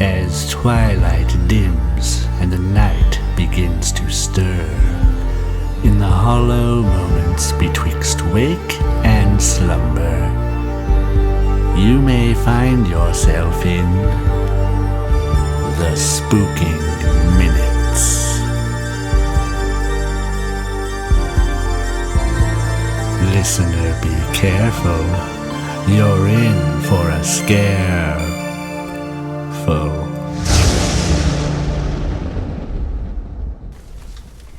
As twilight dims and the night begins to stir, in the hollow moments betwixt wake and slumber, you may find yourself in the Spooking Minutes. Listener, be careful. You're in for a scare.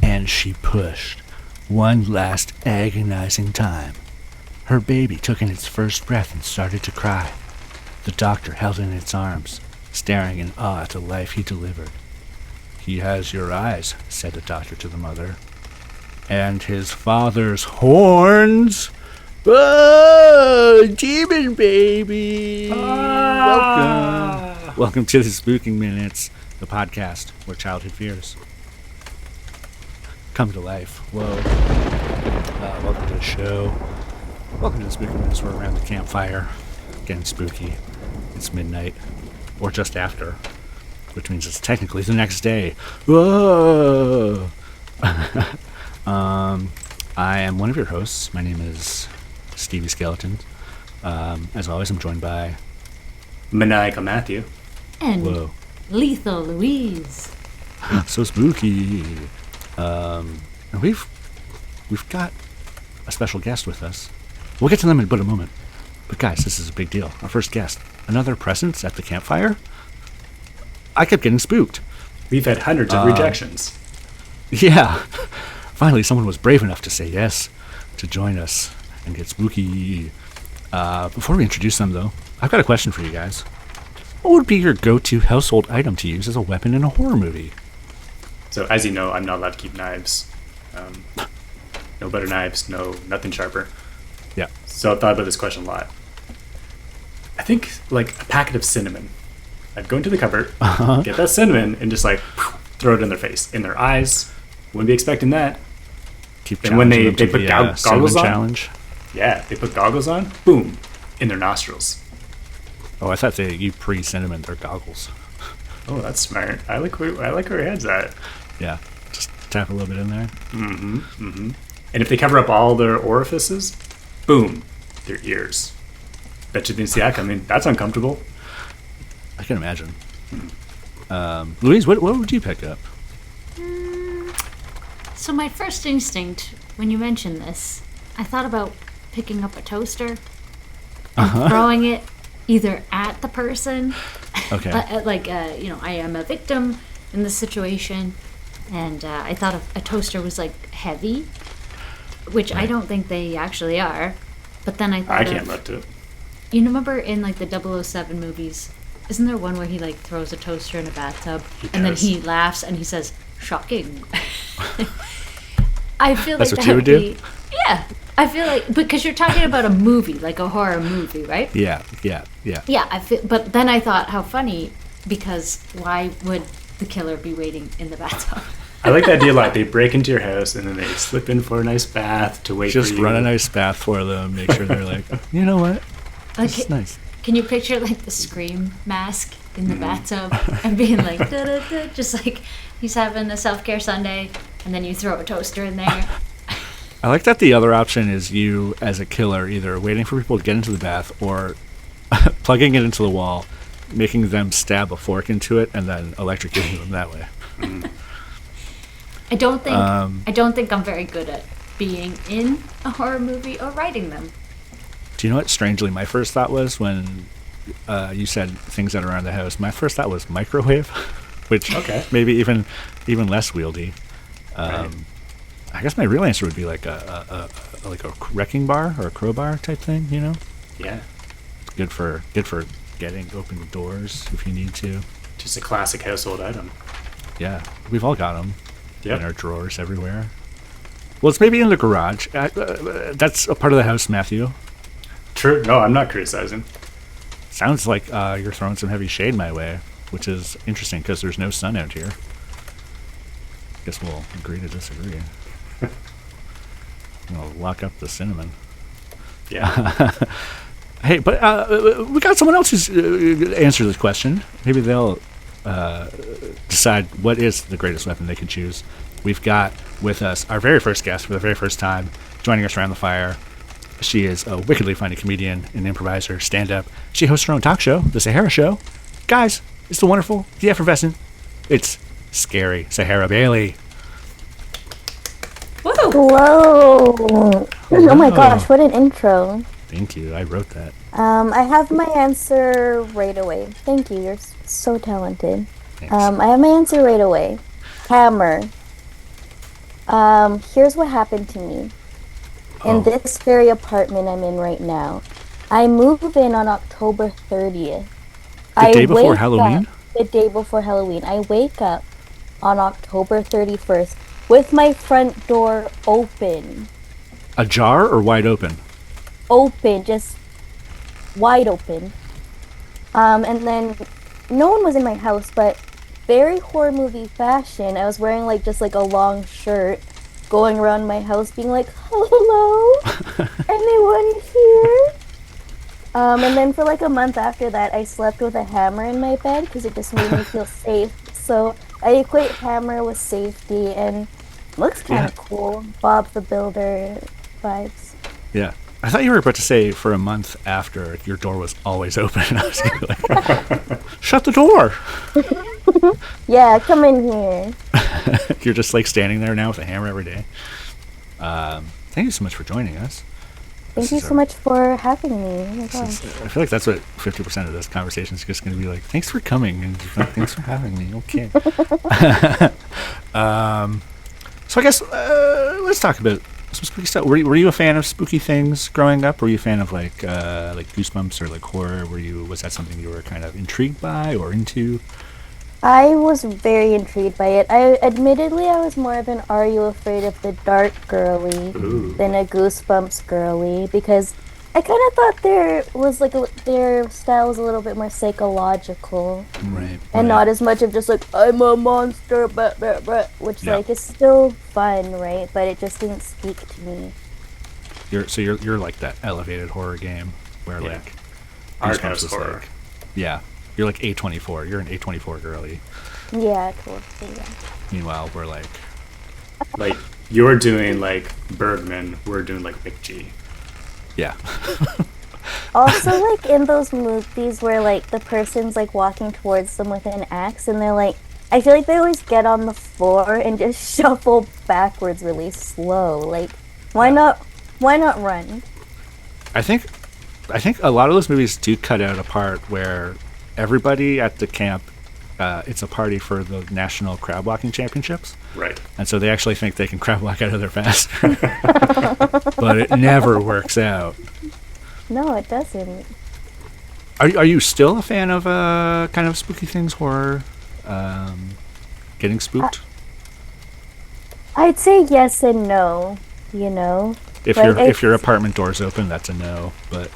And she pushed one last agonizing time. Her baby took in its first breath and started to cry. The doctor held it in its arms, staring in awe at the life he delivered. "He has your eyes," said the doctor to the mother. "And his father's horns." "Oh, demon baby!" Welcome to the Spooking Minutes, the podcast where childhood fears come to life. Whoa. Welcome to the show. Welcome to the Spooking Minutes. We're around the campfire, getting spooky. It's midnight, or just after, which means it's technically the next day. Whoa! I am one of your hosts. My name is Stevie Skeleton. As always, I'm joined by Maniacal Matthew. And Lethal Louise. So spooky. And we've got a special guest with us. We'll get to them in but a moment. But guys, this is a big deal. Our first guest. Another presence at the campfire? I kept getting spooked. We've had hundreds of rejections. Yeah. Finally, someone was brave enough to say yes to join us and get spooky. Before we introduce them, though, I've got a question for you guys. What would be your go-to household item to use as a weapon in a horror movie? So, as you know, I'm not allowed to keep knives. No butter knives, nothing sharper. Yeah. So I've thought about this question a lot. I think, like, a packet of cinnamon. I'd go into the cupboard, get that cinnamon, and just, like, throw it in their face. In their eyes. Wouldn't be expecting that. And when they put goggles on. Challenge. Yeah, they put goggles on. Boom. In their nostrils. Oh, I thought you pre-cinnamon their goggles. Oh, that's smart. I like where your head's at. Yeah, just tap a little bit in there. Mm-hmm, mm-hmm. And if they cover up all their orifices, boom, their ears. Bet you didn't see that coming. That's uncomfortable. I can imagine. Louise, what would you pick up? So my first instinct, when you mentioned this, I thought about picking up a toaster and throwing it either at the person. Okay. I am a victim in this situation, and I thought a toaster was like heavy, which right. I don't think they actually are. But then I thought I can't lift it. You remember in like the 007 movies, isn't there one where he like throws a toaster in a bathtub and then he laughs and he says, "Shocking." I feel that's like what you would do? Yeah. I feel like, because you're talking about a movie, like a horror movie, right? Yeah. Yeah, but then I thought, how funny, because why would the killer be waiting in the bathtub? I like the idea, like, they break into your house and then they slip in for a nice bath to wait just for you. Just run a nice bath for them, make sure they're like, you know what? This is nice. Can you picture, like, the Scream mask in the bathtub and being like, da-da-da, just like he's having a self-care Sunday, and then you throw a toaster in there. I like that the other option is you, as a killer, either waiting for people to get into the bath or plugging it into the wall, making them stab a fork into it, and then electrocuting them that way. I don't think I'm very good at being in a horror movie or writing them. Do you know what, strangely, my first thought was when you said things that are around the house? My first thought was microwave, which maybe even less wieldy. Right. I guess my real answer would be like a wrecking bar or a crowbar type thing, you know? Yeah. It's good for getting open doors if you need to. Just a classic household item. Yeah, we've all got them in our drawers everywhere. Well, it's maybe in the garage. That's a part of the house, Matthew. True. No, I'm not criticizing. Sounds like you're throwing some heavy shade my way, which is interesting because there's no sun out here. Guess we'll agree to disagree. I'm gonna lock up the cinnamon. Yeah. Hey, but we got someone else who's answered this question. Maybe they'll decide what is the greatest weapon they can choose. We've got with us our very first guest for the very first time, joining us around the fire. She is a wickedly funny comedian, an improviser, stand-up. She hosts her own talk show, The Sahara Show. Guys, it's the wonderful, the effervescent, it's scary Sahara Bayley. Woo! Hello. Oh my gosh, what an intro. Thank you. I wrote that. I have my answer right away. Thank you. You're so talented. Thanks. I have my answer right away. Hammer. Here's what happened to me. In this very apartment I'm in right now. I move in on October 30th. The day before Halloween? The day before Halloween. I wake up on October 31st with my front door open. Ajar or wide open? Open, just wide open. And then no one was in my house, but very horror movie fashion, I was wearing just a long shirt, going around my house being like, hello, anyone here? And then for a month after that, I slept with a hammer in my bed because it just made me feel safe. So I equate hammer with safety, and looks kind of cool. Bob the Builder vibes. Yeah. I thought you were about to say for a month after your door was always open. I was like, shut the door. Yeah, come in here. You're just standing there now with a hammer every day. Thank you so much for joining us. Thank you so much for having me. Oh my gosh. I feel like that's what 50% of this conversation is just going to be like. Thanks for coming and thanks for having me. Okay. So I guess let's talk about some spooky stuff. Were you a fan of spooky things growing up? Were you a fan of like Goosebumps or horror? Was that something you were kind of intrigued by or into? I was very intrigued by it. I was more of an Are You Afraid of the Dark girly than a Goosebumps girly, because I kind of thought their style was a little bit more psychological, right? And not as much of just I'm a monster, which is still fun, right? But it just didn't speak to me. You're like that elevated horror game where art house horror. Yeah. You're like A24. You're an A24 girly. Yeah, totally. Yeah. Meanwhile, we're you're doing Bergman. We're doing McG. Yeah. Also, in those movies where the person's walking towards them with an axe, and they're I feel like they always get on the floor and just shuffle backwards really slow. Why not run? I think a lot of those movies do cut out a part where everybody at the camp, it's a party for the National Crab Walking Championships. Right. And so they actually think they can crab walk out of there faster. But it never works out. No, it doesn't. Are you still a fan of kind of spooky things, horror, getting spooked? I'd say yes and no, If your apartment door's open, that's a no, but...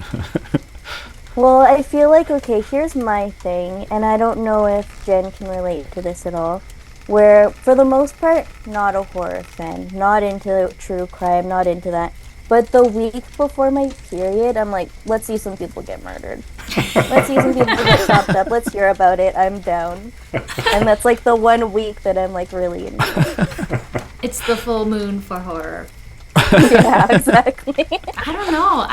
Well, I feel okay, here's my thing, and I don't know if Jen can relate to this at all, where, for the most part, not a horror fan, not into true crime, not into that. But the week before my period, I'm let's see some people get murdered. Let's see some people get chopped up. Let's hear about it. I'm down. And that's the 1 week that I'm really into it. It's the full moon for horror. Yeah, exactly. I don't know.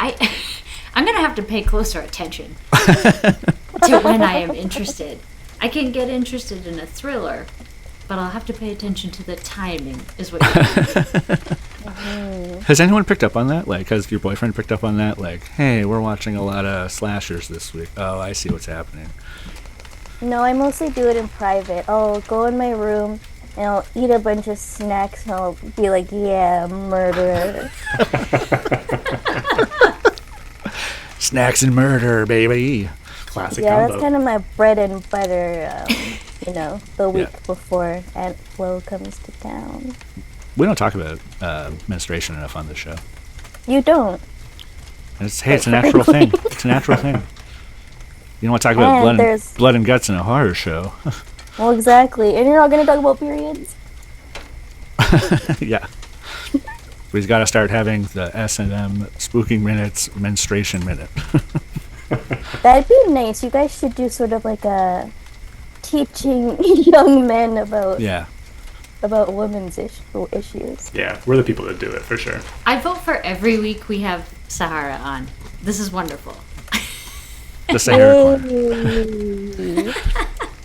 I'm going to have to pay closer attention to when I am interested. I can get interested in a thriller, but I'll have to pay attention to the timing, is what Has anyone picked up on that? Has your boyfriend picked up on that? Hey, we're watching a lot of slashers this week. Oh, I see what's happening. No, I mostly do it in private. I'll go in my room, and I'll eat a bunch of snacks, and I'll be yeah, murder. Snacks and murder, baby. Classic Yeah, combo. that's kind of my bread and butter, the week before Aunt Flo comes to town. We don't talk about menstruation enough on this show. You don't? And it's a natural thing. It's a natural thing. You don't want to talk about blood and guts in a horror show. Well, exactly. And you're not going to talk about periods? Yeah. We've got to start having the S&M Spooking Minutes menstruation minute. That'd be nice. You guys should do sort of like a teaching young men about Yeah. women's issues. Yeah, we're the people that do it for sure. I vote for every week we have Sahara on. This is wonderful. The Sahara Corner. Yay.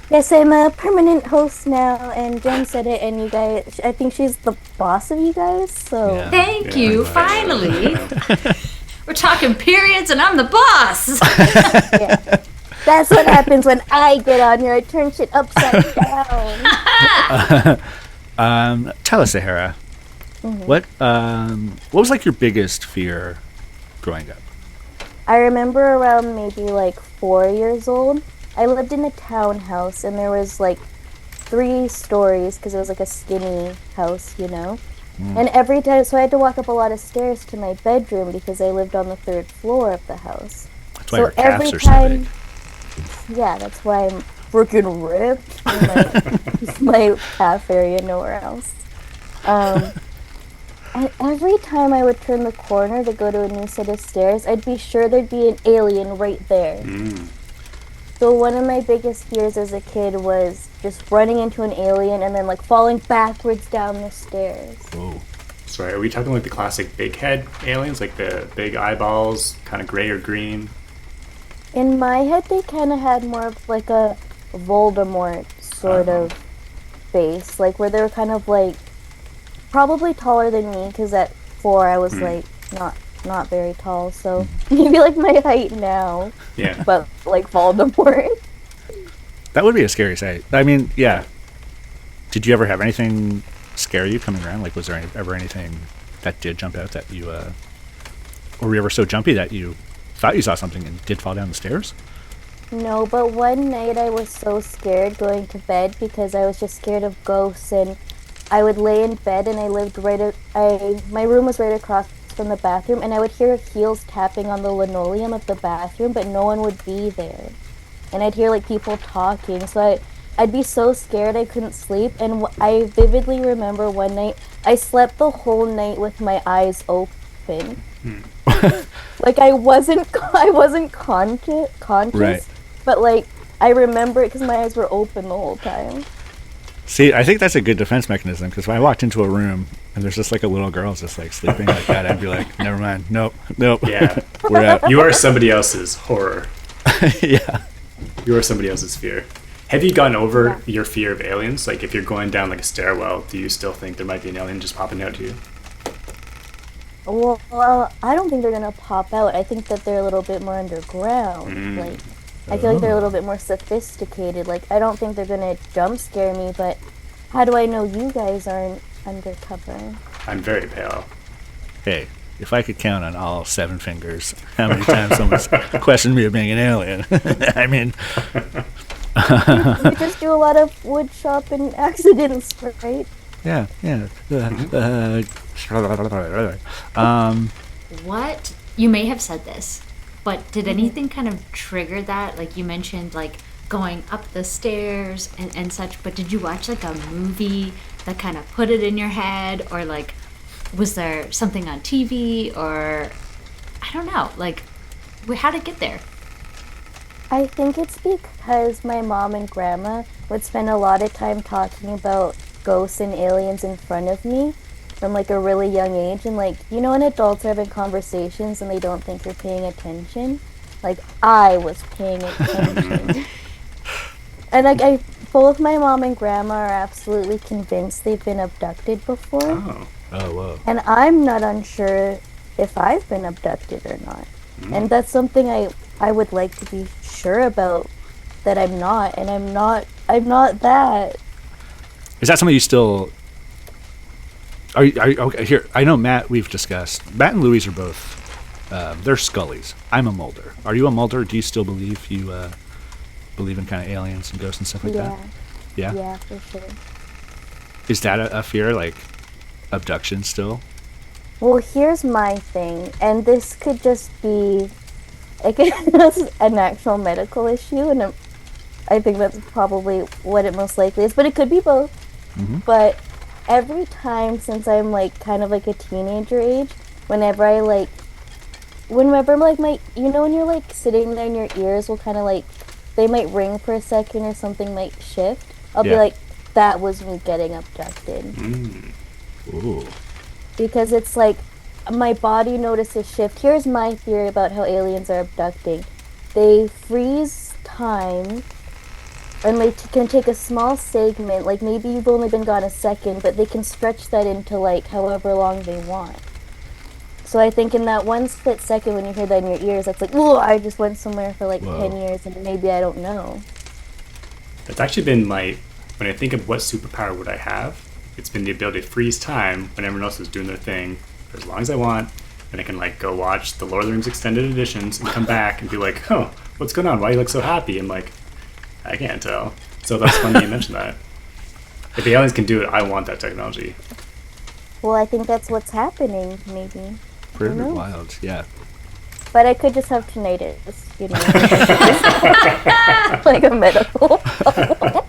Yes, I'm a permanent host now, and Jen said it, and you guys, I think she's the boss of you guys, so... Yeah. Thank Yeah, you, nice. finally. We're talking periods and I'm the boss. Yeah. That's what happens when I get on here. I turn shit upside down. Tell us, Sahara. What was like your biggest fear growing up? I remember around maybe like 4 years old, I lived in a townhouse, and there was like 3 stories because it was like a skinny house, you know? And every time, so I had to walk up a lot of stairs to my bedroom because I lived on the 3rd floor of the house. That's why your calves are so big. Yeah, that's why I'm freaking ripped in my calf area, nowhere else. And every time I would turn the corner to go to a new set of stairs, I'd be sure there'd be an alien right there. So one of my biggest fears as a kid was just running into an alien and then like falling backwards down the stairs. Whoa. Sorry, are we talking like the classic big head aliens, like the big eyeballs, kind of gray or green? In my head, they kind of had more of like a Voldemort sort of face, like where they were kind of like probably taller than me, because at 4 I was like not very tall, so maybe like my height now. Yeah. But like Voldemort. That would be a scary sight. I mean, yeah. Did you ever have anything scare you coming around? Like, was there ever anything that did jump out that you, or were you ever so jumpy that you thought you saw something and did fall down the stairs? No, but one night I was so scared going to bed because I was just scared of ghosts, and I would lay in bed, and I lived my room was right across from the bathroom, and I would hear heels tapping on the linoleum of the bathroom, but no one would be there. And I'd hear like people talking, so I'd be so scared I couldn't sleep. And I vividly remember one night I slept the whole night with my eyes open. Like I wasn't conscious, Right. but like I remember it because my eyes were open the whole time. See, I think that's a good defense mechanism, because when I walked into a room and there's just like a little girl just like sleeping like that, I'd be like, never mind, nope. Yeah. We're out. You are somebody else's horror. Yeah. You are somebody else's fear. Have you gotten over your fear of aliens? Like, if you're going down like a stairwell, do you still think there might be an alien just popping out to you? Well, I don't think they're gonna pop out. I think that they're a little bit more underground. Like, I feel like they're a little bit more sophisticated. Like, I don't think they're gonna jump scare me, but how do I know you guys aren't undercover? I'm very pale. Hey, if I could count on all 7 fingers how many times someone's questioned me of being an alien, I mean... You just do a lot of wood shop and accidents, right? Yeah. What? You may have said this, but did anything kind of trigger that? Like you mentioned, like going up the stairs and such, but did you watch like a movie that kind of put it in your head? Or like, was there something on TV? Or, I don't know, like, how'd it get there? I think it's because my mom and grandma would spend a lot of time talking about ghosts and aliens in front of me from like a really young age. And like, you know, when adults are having conversations and they don't think you're paying attention, like I was paying attention. And like both my mom and grandma are absolutely convinced they've been abducted before. Oh. Oh, whoa. And I'm not unsure if I've been abducted or not. And that's something I would like to be sure about, that I'm not, and I'm not that. Is that something you still... Are you okay, here, I know Matt, we've discussed. Matt and Louise are both, they're Scullies. I'm a Mulder. Are you a Mulder? Do you still believe believe in kind of aliens and ghosts and stuff like that? Yeah? Yeah, for sure. Is that a fear, like abduction still? Well, here's my thing, and this could just be like an actual medical issue, and I think that's probably what it most likely is, but it could be both. But every time since I'm like kind of like a teenager age, whenever I like whenever like when you're like sitting there and your ears will kind of like, they might ring for a second or something might shift. I'll be like, that was me getting abducted. Ooh. Because it's like my body notices shift. Here's my theory about how aliens are abducting. They freeze time and they can take a small segment, like maybe you've only been gone a second, but they can stretch that into like however long they want. So I think in that one split second when you hear that in your ears, that's like, oh, I just went somewhere for like 10 years and maybe I don't know. That's actually been when I think of what superpower would I have, it's been the ability to freeze time when everyone else is doing their thing for as long as I want, and I can like go watch the Lord of the Rings extended editions and come back and be like, oh, what's going on? Why do you look so happy? I'm like, I can't tell. So that's funny you mentioned that. If the aliens can do it, I want that technology. Well, I think that's what's happening, maybe. Pretty wild, yeah. But I could just have tinnitus, you know. Like a medical problem.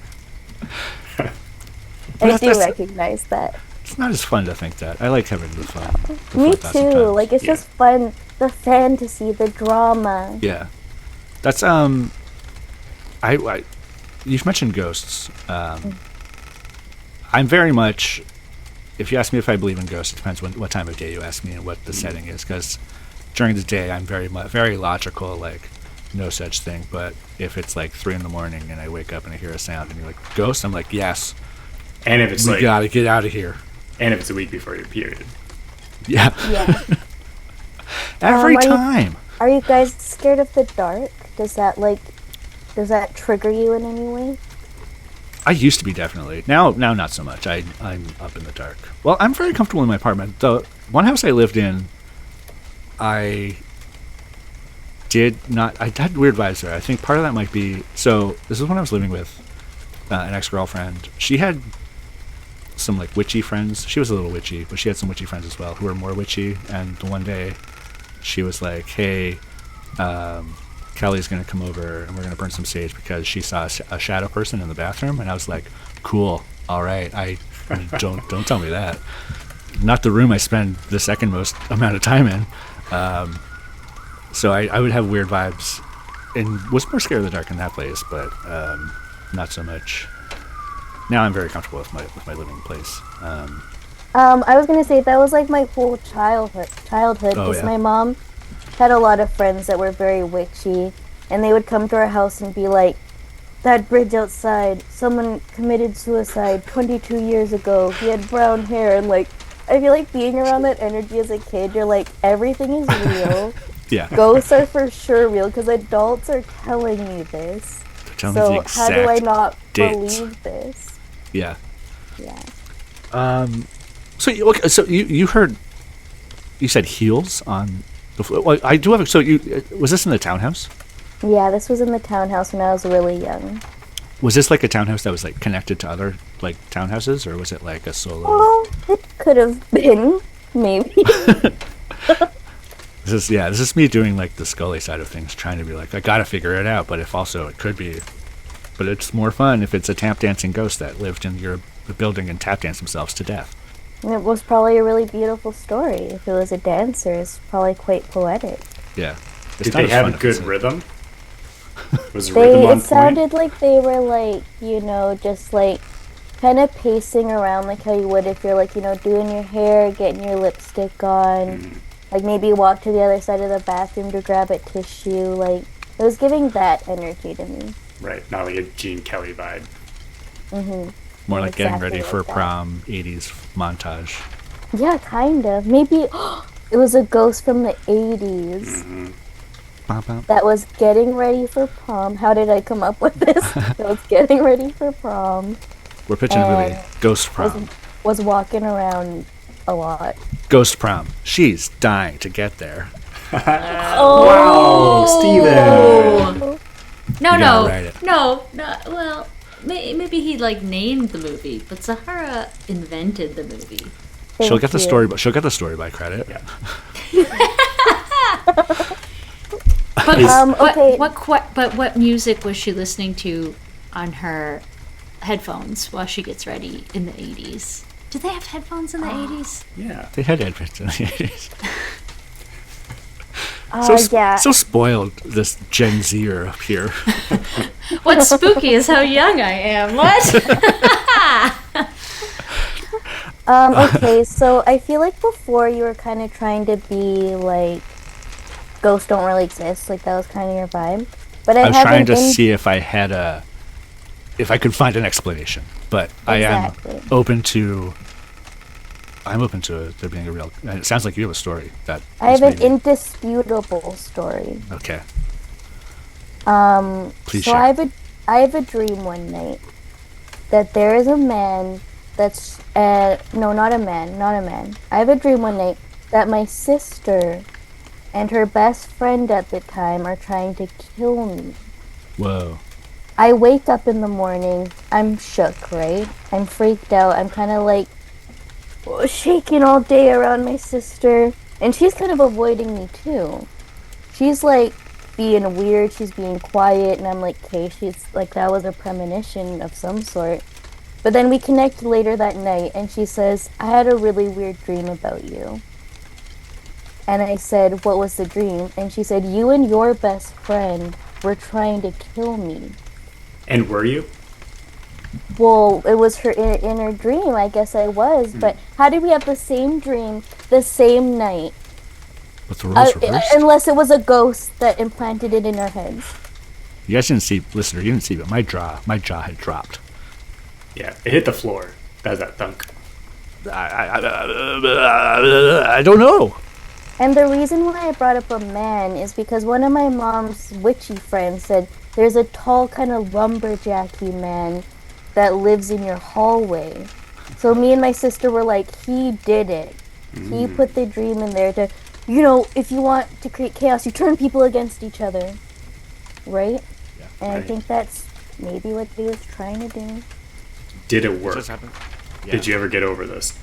I do recognize that. It's not as fun to think that. I like having the fun. Me too. Like, it's just fun. The fantasy, the drama. Yeah. That's, you've mentioned ghosts. I'm very much, if you ask me if I believe in ghosts, it depends what time of day you ask me and what the setting is, because during the day I'm very logical, like, no such thing, but if it's like 3 a.m. and I wake up and I hear a sound and you're like, ghost? I'm like, yes. And if it's we gotta get out of here. And if it's a week before your period. Yeah. Every time. Are you guys scared of the dark? Does that trigger you in any way? I used to be, definitely. Now not so much. I'm up in the dark. Well, I'm very comfortable in my apartment. The one house I lived in, I had weird vibes there. I think part of that might be, so this is when I was living with an ex-girlfriend. She had some like witchy friends. She was a little witchy, but she had some witchy friends as well who were more witchy. And the one day she was like, hey, Kelly's going to come over and we're going to burn some sage because she saw a shadow person in the bathroom. And I was like, cool. All right. Don't tell me that. Not the room I spend the second most amount of time in. So I would have weird vibes and was more scared of the dark in that place, but not so much. Now I'm very comfortable with my living place. I was gonna say that was like my whole childhood because my mom had a lot of friends that were very witchy, and they would come to our house and be like, that bridge outside, someone committed suicide 22 years ago, he had brown hair, and like I feel like being around that energy as a kid, you're like, everything is real. Yeah. Ghosts are for sure real because adults are telling me this. So how do I not believe this? Yeah. Yeah. So you heard, you said heels on the floor. Well, I do have. So was this in the townhouse? Yeah, this was in the townhouse when I was really young. Was this like a townhouse that was like connected to other like townhouses, or was it like a solo? Well, it could have been, maybe. This is me doing like the Scully side of things, trying to be like, I gotta figure it out, but if also it could be, but it's more fun if it's a tap dancing ghost that lived in your building and tap danced themselves to death. It was probably a really beautiful story. If it was a dancer, it's probably quite poetic. Yeah. Did they have good rhythm? Was the rhythm on point? It sounded like they were like, just like kind of pacing around like how you would if you're like, doing your hair, getting your lipstick on, like maybe walk to the other side of the bathroom to grab a tissue. Like, it was giving that energy to me. Right, not like a Gene Kelly vibe. Mm-hmm. More like getting ready for prom 80s montage. Yeah, kind of. Maybe it was a ghost from the 80s. Mm-hmm. That was getting ready for prom. How did I come up with this? That was getting ready for prom. We're pitching a movie, Ghost Prom. Was walking around a lot. Ghost Prom. She's dying to get there. Wow, Steven. No. Well, maybe he like named the movie, but Sahara invented the movie. She'll get the story. She'll get the story by credit. Yeah. But what music was she listening to on her headphones while she gets ready in the 80s? Did they have headphones in the 80s? Yeah, they had headphones in the 80s. Yeah. So spoiled, this Gen Zer up here. What's spooky is how young I am. What? Okay, so I feel like before you were kind of trying to be like, ghosts don't really exist. Like, that was kind of your vibe. But I was trying to see if I could find an explanation, but Exactly. I am open to there being a real. And it sounds like you have a story that. I is have an maybe- indisputable story. Okay. Please So share. I have a dream one night that there is a man that's no, not a man. I have a dream one night that my sister and her best friend at the time are trying to kill me. Whoa. I wake up in the morning, I'm shook, right? I'm freaked out. I'm kind of like shaking all day around my sister, and she's kind of avoiding me too. She's like being weird, she's being quiet, and I'm like, okay, she's like, that was a premonition of some sort. But then we connect later that night, and she says, I had a really weird dream about you. And I said, what was the dream? And she said, you and your best friend were trying to kill me. And were you? Well, it was her in her dream, I guess I was. But how did we have the same dream the same night? With the roles reversed? Unless it was a ghost that implanted it in our heads. You guys didn't see, listener, you didn't see, but my jaw had dropped. Yeah, it hit the floor. That was that thunk. I don't know. And the reason why I brought up a man is because one of my mom's witchy friends said there's a tall kind of lumberjacky man that lives in your hallway. So me and my sister were like, he did it. He put the dream in there to, if you want to create chaos, you turn people against each other. Right? Yeah, and I right. think that's maybe what he was trying to do. Did it work? Just happened. Yeah. Did you ever get over this?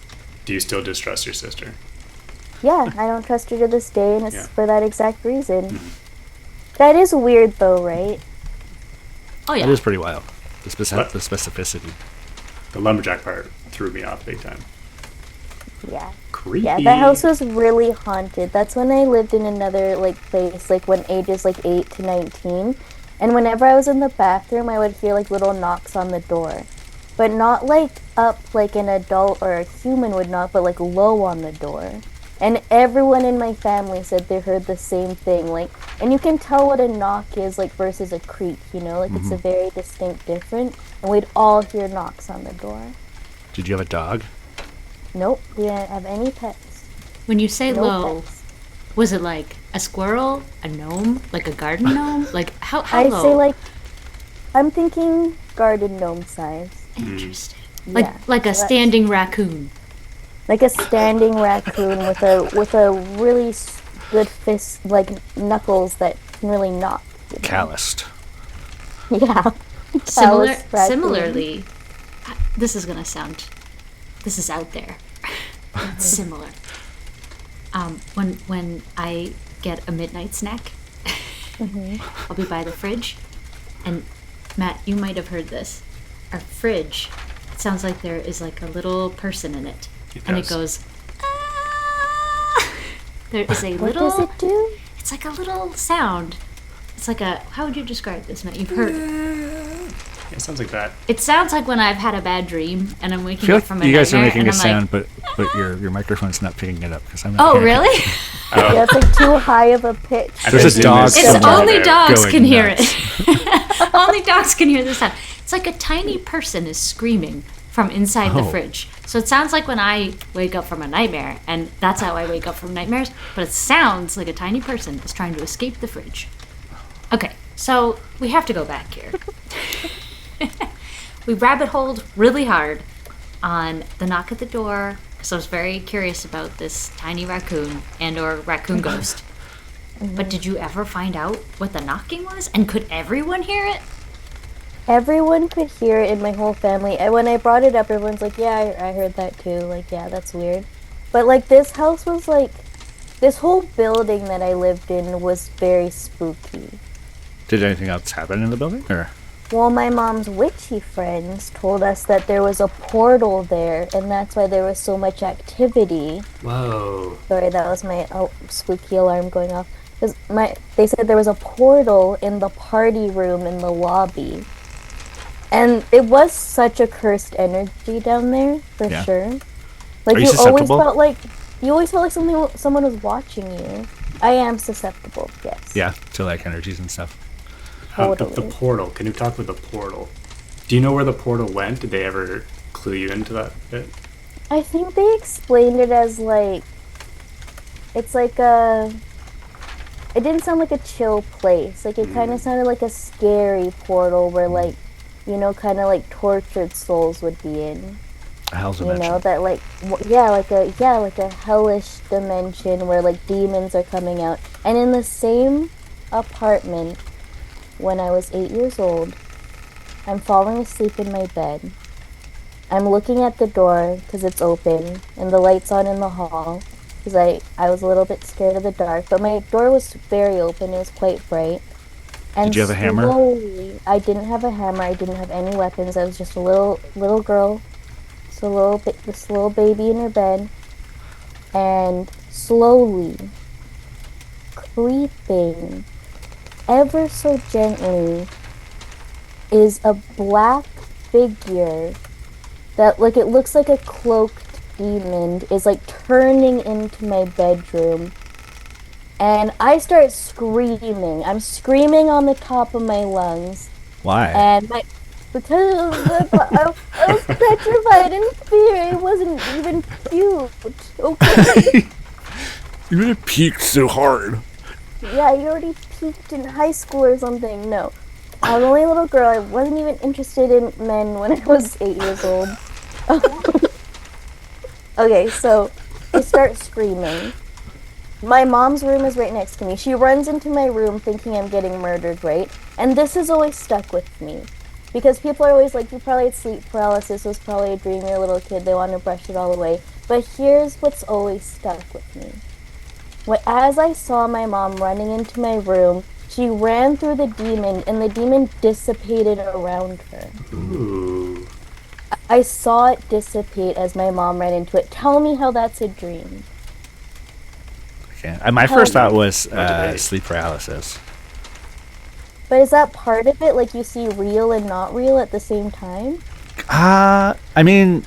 Do you still distrust your sister? Yeah, I don't trust her to this day, and it's Yeah. for that exact reason. That is weird, though, right? Oh yeah. That is pretty wild. The specificity. The lumberjack part threw me off big time. Yeah. Creepy. Yeah, that house was really haunted. That's when I lived in another place, when ages 8 to 19. And whenever I was in the bathroom, I would hear little knocks on the door. But not up like an adult or a human would knock, but low on the door. And everyone in my family said they heard the same thing. And you can tell what a knock is versus a creak, it's a very distinct difference. And we'd all hear knocks on the door. Did you have a dog? Nope, we didn't have any pets. When you say No low, pets. was it like a squirrel, a gnome, like a garden gnome? Like how I low? say I'm thinking garden gnome size. Interesting. Yeah, Like a so that's- standing raccoon. Like a standing raccoon with a really good fist, knuckles that can really knock. Calloused. Yeah. Callous raccoon. Similarly, this is out there. It's similar. When I get a midnight snack, I'll be by the fridge, and Matt, you might have heard this. Our fridge, it sounds like there is a little person in it, and it goes. "Ah!" There is a What little. does it do? It's like a little sound. It's like a. How would you describe this, Matt? You've heard. Yeah, it sounds like that. It sounds like when I've had a bad dream and I'm I waking feel up like from a you guys are nightmare making and a I'm sound, but your microphone's not picking it up because I'm not. oh hearing it. really? Yeah, it's too high of a pitch. I There's bet a Zoom dog is It's somewhere somewhere only there. dogs going can hear nuts. it. Only dogs can hear this sound. It's like a tiny person is screaming from inside the Oh. fridge. So it sounds like when I wake up from a nightmare, and that's how I wake up from nightmares, but it sounds like a tiny person is trying to escape the fridge. Okay, so we have to go back here. We rabbit holed really hard on the knock at the door, so I was very curious about this tiny raccoon and or raccoon ghost. But did you ever find out what the knocking was? And could everyone hear it? Everyone could hear it in my whole family. And when I brought it up, everyone's like, yeah, I heard that too. Yeah, that's weird. But this house was this whole building that I lived in was very spooky. Did anything else happen in the building? Or Well, my mom's witchy friends told us that there was a portal there, and that's why there was so much activity. Whoa. Sorry, that was my spooky alarm going off. 'Cause they said there was a portal in the party room in the lobby. And it was such a cursed energy down there, for Yeah. sure. Like Are you always susceptible? felt like someone was watching you. I am susceptible, yes. Yeah, to like energies and stuff. The Totally. portal. Can you talk with the portal? Do you know where the portal went? Did they ever clue you into that bit? I think they explained it as like it's like a it didn't sound like a chill place. Like it kind of sounded like a scary portal where like kind of like tortured souls would be in. A hell's You dimension. know that like like a hellish dimension where like demons are coming out. And in the same apartment when I was 8 years old, I'm falling asleep in my bed. I'm looking at the door because it's open and the light's on in the hall because I was a little bit scared of the dark, but my door was very open. It was quite bright. And Did you have a hammer? slowly, I didn't have a hammer. I didn't have any weapons. I was just a little girl, so this little baby in her bed, and slowly creeping, ever so gently, is a black figure that like it looks like a cloaked demon is like turning into my bedroom, and I start screaming. I'm screaming on the top of my lungs, Why? and because I was petrified in fear. It wasn't even cute. Okay. You would have peaked so hard. Yeah, you already peaked in high school or something. No. I was only a little girl. I wasn't even interested in men when I was 8 years old. Okay, so I start screaming. My mom's room is right next to me. She runs into my room thinking I'm getting murdered, right? And this has always stuck with me. Because people are always like, you probably had sleep paralysis, it was probably a dream, you're a little kid, they want to brush it all away. But here's what's always stuck with me. As I saw my mom running into my room, she ran through the demon, and the demon dissipated around her. Ooh. I saw it dissipate as my mom ran into it. Tell me how that's a dream. Okay. My first thought was debate. sleep paralysis. But is that part of it? Like you see real and not real at the same time? I mean,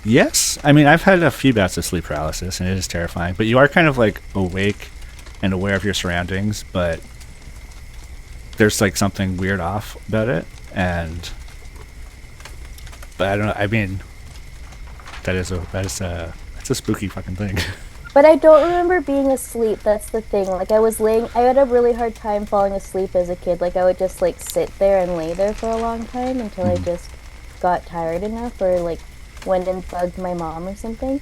yes. I mean, I've had a few bouts of sleep paralysis, and it is terrifying. But you are kind of like awake and aware of your surroundings, but there's like something weird off about it. But I don't know. I mean, it's a spooky fucking thing. But I don't remember being asleep. That's the thing. Like I had a really hard time falling asleep as a kid. Like I would just like sit there and lay there for a long time until I just got tired enough or like went and bugged my mom or something.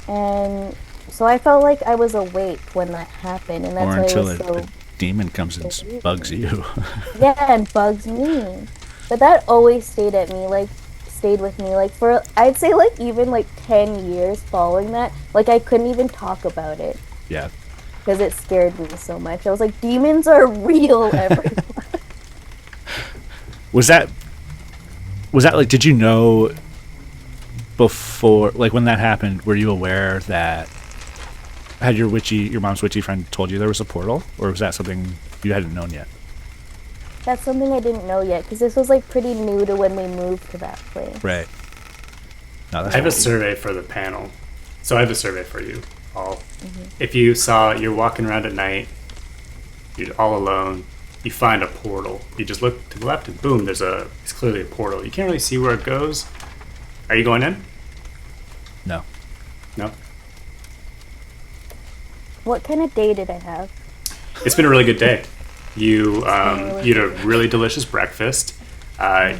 And so I felt like I was awake when that happened, and that's Or why until it was a demon comes and so bugs you. yeah, and bugs me. But that always stayed with me like for I'd say like even like 10 years following that. Like I couldn't even talk about it Yeah. because it scared me so much. I was like, demons are real everywhere. Was that like, did you know before, like when that happened, were you aware that had your mom's witchy friend told you there was a portal, or was that something you hadn't known yet? That's something I didn't know yet because this was like pretty new to when we moved to that place. Right. No, that's I have a spooky. survey for the panel. So I have a survey for you all. If you're walking around at night, you're all alone, you find a portal. You just look to the left and boom, it's clearly a portal. You can't really see where it goes. Are you going in? No. No? What kind of day did I have? It's been a really good day. You really you had a really delicious breakfast.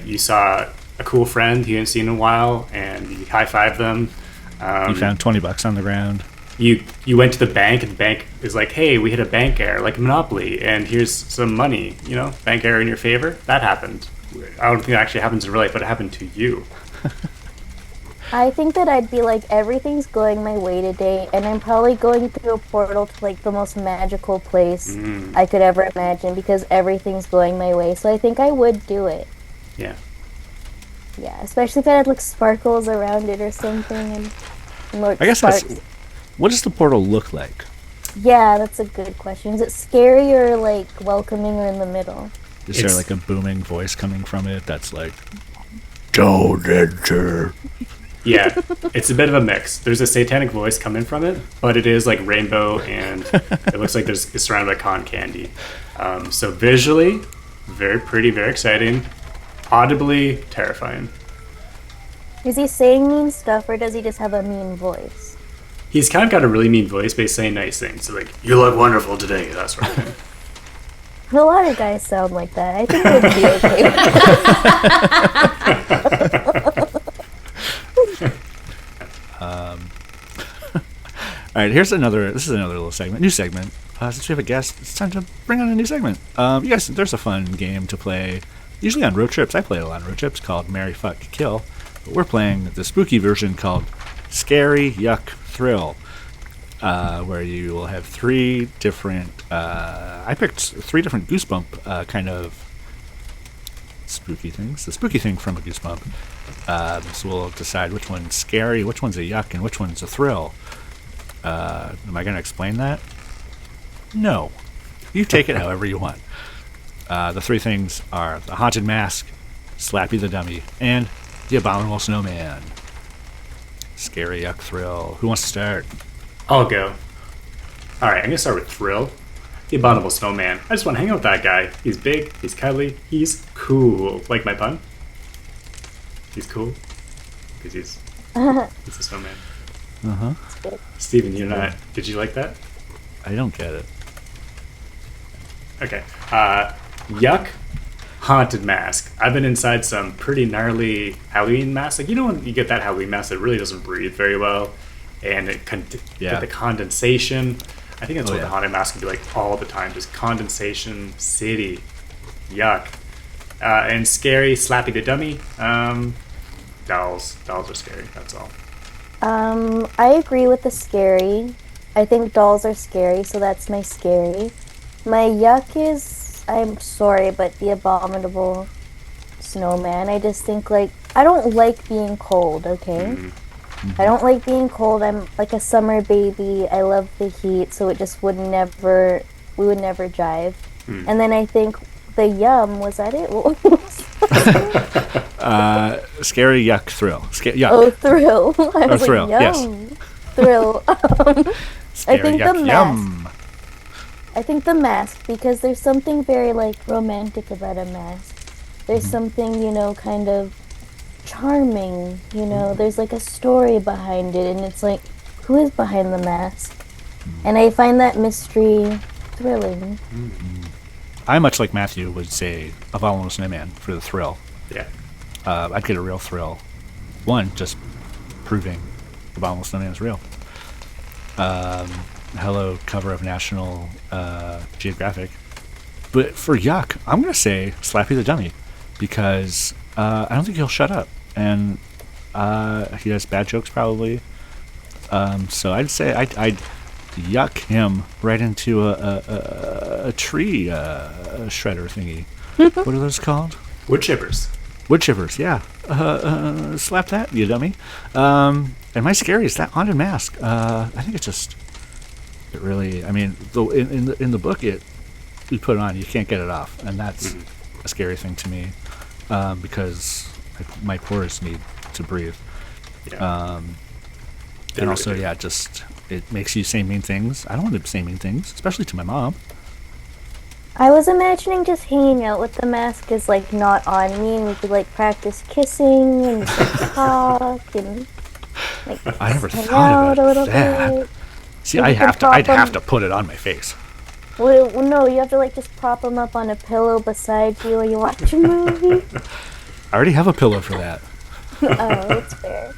You saw a cool friend you hadn't seen in a while, and you high-fived them. You found $20 on the ground. You went to the bank, and the bank is like, hey, we hit a bank error, like a Monopoly, and here's some money, bank error in your favor. That happened. I don't think it actually happens in real life, but it happened to you. I think that I'd be like, everything's going my way today, and I'm probably going through a portal to like the most magical place I could ever imagine because everything's going my way. So I think I would do it. Yeah. Yeah, especially if it had like sparkles around it or something. And more I guess sparks. what does the portal look like? Yeah, that's a good question. Is it scary or like welcoming or in the middle? Is there It's- like a booming voice coming from it that's like, "Don't enter"? Yeah, it's a bit of a mix. There's a satanic voice coming from it, but it is like rainbow, and it looks like it's surrounded by cotton candy. So visually, very pretty, very exciting. Audibly terrifying. Is he saying mean stuff or does he just have a mean voice? He's kind of got a really mean voice, but he's saying nice things. So like, you look wonderful today, that sort of thing. A lot of guys sound like that. I think it would be okay. All right, this is another little segment, new segment. Since we have a guest, it's time to bring on a new segment. You guys, there's a fun game to play, usually on road trips. I play a lot on road trips called Marry, Fuck, Kill. But we're playing the spooky version called Scary, Yuck, Thrill, where you will have three different, I picked three different Goosebump kind of spooky things. The spooky thing from a Goosebump. So we'll decide which one's scary, which one's a yuck, and which one's a thrill. Am I going to explain that? No. You take it however you want. The three things are the Haunted Mask, Slappy the Dummy, and the Abominable Snowman. Scary, yuck, thrill. Who wants to start? I'll go. All right, I'm gonna start with Thrill, the Abominable Snowman. I just want to hang out with that guy. He's big, he's cuddly, he's cool. Like my pun? He's cool because he's a snowman. Uh-huh. Steven, you're not. Did you like that? I don't get it. Okay. Yuck, Haunted Mask. I've been inside some pretty gnarly Halloween masks. Like, you know when you get that Halloween mask that really doesn't breathe very well, and it get the condensation. I think that's what the haunted mask can be like all the time. Just condensation, city, yuck, and scary, Slappy the Dummy. Dolls are scary. That's all. I agree with the scary. I think dolls are scary, so that's my scary. My yuck is, I'm sorry, but the Abominable Snowman. I just think, like, I don't like being cold, okay? I don't like being cold. I'm like a summer baby. I love the heat, so it just we would never jive. And then I think the yum, was that it? Scary, yuck, thrill. Yuck. Oh, thrill. I was thrill, like, yes. yum. Thrill. Scary, I think yuck, the mask. yum. I think the mask, because there's something very, like, romantic about a mask. There's something, you know, kind of charming, you know. There's, like, a story behind it, and it's like, who is behind the mask? And I find that mystery thrilling. I, much like Matthew, would say Abominable Snowman for the thrill. Yeah. I'd get a real thrill. One, just proving Abominable Snowman is real. Hello, cover of National Geographic. But for yuck, I'm going to say Slappy the Dummy, because I don't think he'll shut up. And he has bad jokes, probably. So I'd say I'd yuck him right into a tree shredder thingy. What are those called? Wood chippers. Wood chippers, yeah. Slap that, you dummy. And my scary is that haunted mask. I think it really. I mean, in the book, you put it on, you can't get it off, and that's a scary thing to me, because my pores need to breathe. Yeah. And also, just it makes you say mean things. I don't want to say mean things, especially to my mom. I was imagining just hanging out with the mask is, like, not on me, and we could, like, practice kissing and like, talk and, like, I never hang thought out a little about that. bit. See, Maybe I'd you could have prop to put it on my face. Well, no, you have to, like, just prop them up on a pillow beside you while you watch a movie. I already have a pillow for that. Oh, that's fair.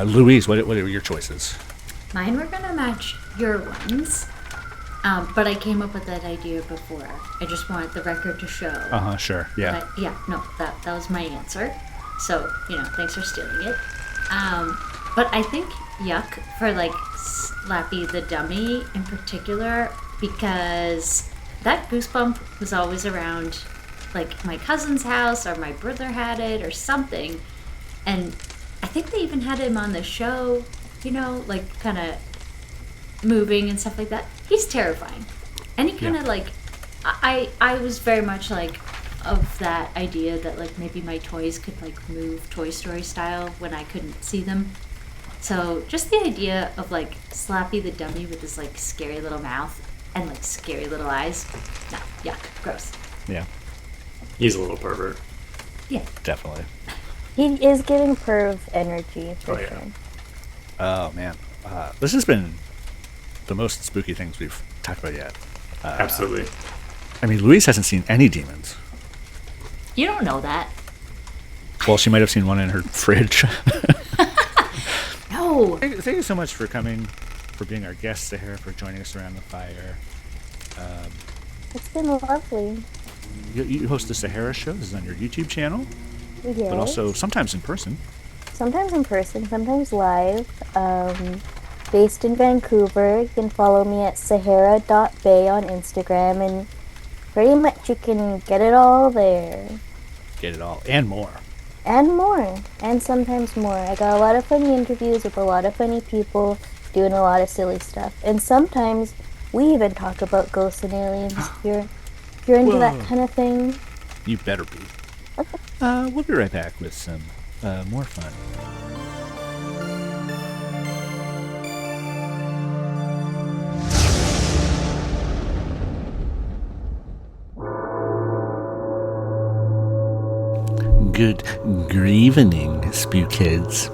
Louise, what are your choices? Mine were gonna match your ones, but I came up with that idea before. I just want the record to show. Sure, yeah. But yeah, no, that was my answer. So, thanks for stealing it. But I think yuck for, like, Slappy the Dummy in particular, because that goosebump was always around, like, my cousin's house, or my brother had it or something, and I think they even had him on the show, like, kind of moving and stuff like that. He's terrifying. And he kind of like, I was very much like of that idea that like maybe my toys could like move Toy Story style when I couldn't see them. So just the idea of like Slappy the dummy with his like scary little mouth and like scary little eyes. No, yuck, gross. Yeah, He's a little pervert. Yeah. definitely. He is giving perv energy for Oh, yeah. sure. Oh, man. This has been the most spooky things we've talked about yet. Absolutely. I mean, Louise hasn't seen any demons. You don't know that. Well, she might have seen one in her fridge. No. Thank you so much for coming, for being our guest, Sahara, for joining us around the fire. It's been lovely. You host the Sahara show. This is on your YouTube channel, Yes. but also sometimes in person. Sometimes in person, sometimes live. Based in Vancouver. You can follow me at sahara.bay on Instagram, and pretty much you can get it all there. Get it all and more. And more. And sometimes more. I got a lot of funny interviews with a lot of funny people doing a lot of silly stuff. And sometimes we even talk about ghosts and aliens. If you're into that Whoa. kind of thing. You better be. We'll be right back with some more fun. Good grievening, spookheads.